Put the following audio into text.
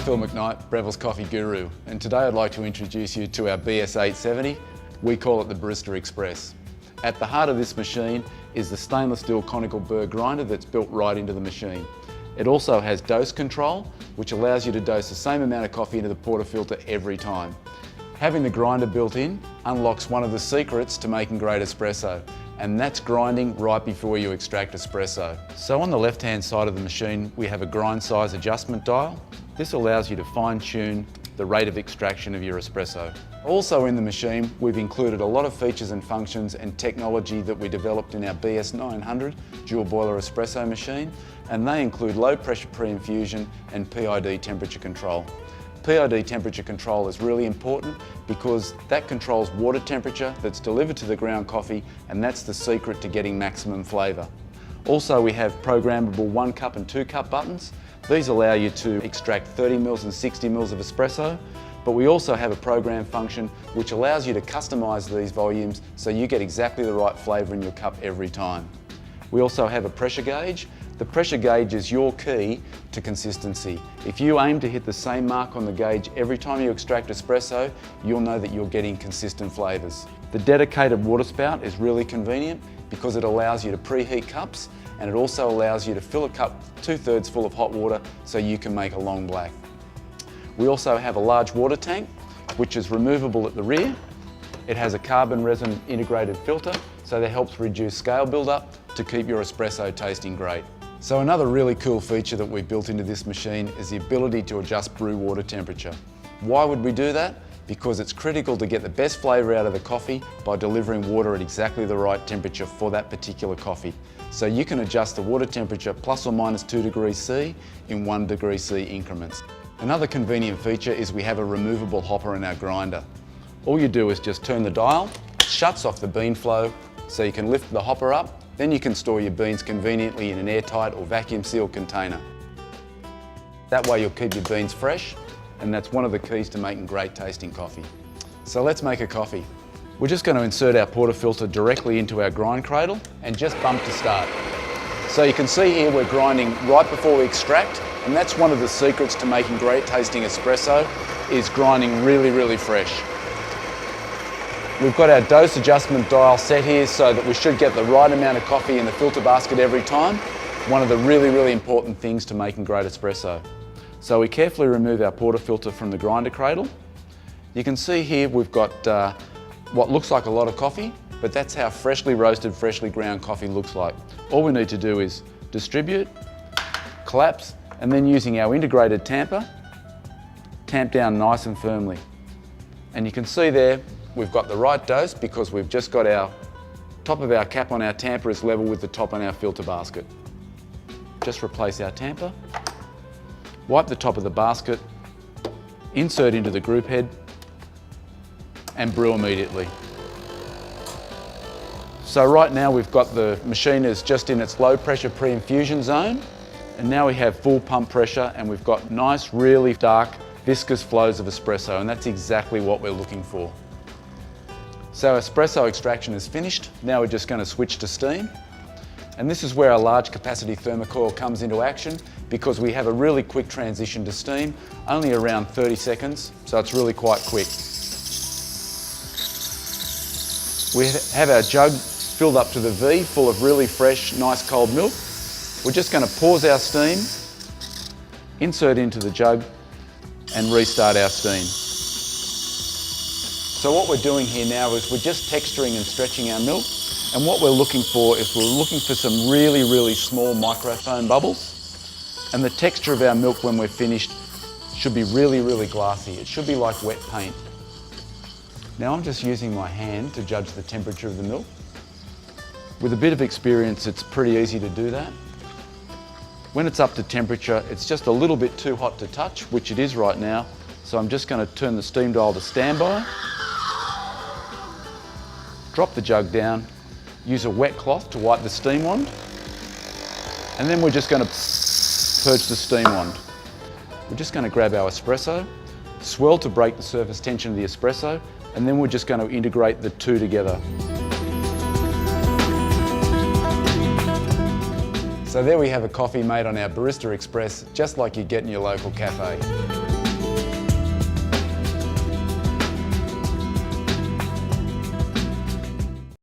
Phil McKnight, Breville's Coffee Guru, and today I'd like to introduce you to our BS870. We call it the Barista Express. At the heart of this machine is the stainless steel conical burr grinder that's built right into the machine. It also has dose control, which allows you to dose the same amount of coffee into the portafilter every time. Having the grinder built in unlocks one of the secrets to making great espresso, and that's grinding right before you extract espresso. So on the left-hand side of the machine, we have a grind size adjustment dial. This allows you to fine-tune the rate of extraction of your espresso. Also in the machine, we've included a lot of features and functions and technology that we developed in our BS900 dual boiler espresso machine, and they include low pressure pre-infusion and PID temperature control. PID temperature control is really important because that controls water temperature that's delivered to the ground coffee, and that's the secret to getting maximum flavour. Also, we have programmable 1 cup and 2 cup buttons. These allow you to extract 30 mils and 60 mils of espresso, but we also have a program function which allows you to customise these volumes so you get exactly the right flavour in your cup every time. We also have a pressure gauge. The pressure gauge is your key to consistency. If you aim to hit the same mark on the gauge every time you extract espresso, you'll know that you're getting consistent flavours. The dedicated water spout is really convenient because it allows you to preheat cups, and it also allows you to fill a cup 2/3 full of hot water so you can make a long black. We also have a large water tank which is removable at the rear. It has a carbon resin integrated filter, so that helps reduce scale build-up to keep your espresso tasting great. So another really cool feature that we've built into this machine is the ability to adjust brew water temperature. Why would we do that? Because it's critical to get the best flavour out of the coffee by delivering water at exactly the right temperature for that particular coffee. So you can adjust the water temperature plus or minus 2 degrees C in 1 degree C increments. Another convenient feature is we have a removable hopper in our grinder. All you do is just turn the dial, it shuts off the bean flow, so you can lift the hopper up, then you can store your beans conveniently in an airtight or vacuum sealed container. That way you'll keep your beans fresh, and that's one of the keys to making great tasting coffee. So let's make a coffee. We're just going to insert our portafilter directly into our grind cradle and just bump to start. So you can see here we're grinding right before we extract, and that's one of the secrets to making great tasting espresso, is grinding really fresh. We've got our dose adjustment dial set here so that we should get the right amount of coffee in the filter basket every time. One of the really important things to making great espresso. So we carefully remove our portafilter from the grinder cradle. You can see here we've got what looks like a lot of coffee, but that's how freshly roasted, freshly ground coffee looks like. All we need to do is distribute, collapse, and then using our integrated tamper, tamp down nice and firmly. And you can see there, we've got the right dose because we've just got our top of our cap on our tamper is level with the top on our filter basket. Just replace our tamper, wipe the top of the basket, insert into the group head, and brew immediately. So right now we've got the machine is just in its low pressure pre-infusion zone, and now we have full pump pressure and we've got nice, really dark, viscous flows of espresso, and that's exactly what we're looking for. So espresso extraction is finished. Now we're just going to switch to steam. And this is where our large capacity thermocoil comes into action because we have a really quick transition to steam, only around 30 seconds, so it's really quite quick. We have our jug filled up to the V, full of really fresh, nice cold milk. We're just going to pause our steam, insert into the jug, and restart our steam. So what we're doing here now is we're just texturing and stretching our milk, and what we're looking for is we're looking for some really small microfoam bubbles, and the texture of our milk when we're finished should be really glassy. It should be like wet paint. Now I'm just using my hand to judge the temperature of the milk. With a bit of experience, it's pretty easy to do that. When it's up to temperature, it's just a little bit too hot to touch, which it is right now, so I'm just going to turn the steam dial to standby. Drop the jug down, use a wet cloth to wipe the steam wand, and then we're just going to purge the steam wand. We're just going to grab our espresso, swirl to break the surface tension of the espresso, and then we're just going to integrate the two together. So there we have a coffee made on our Barista Express, just like you get in your local cafe.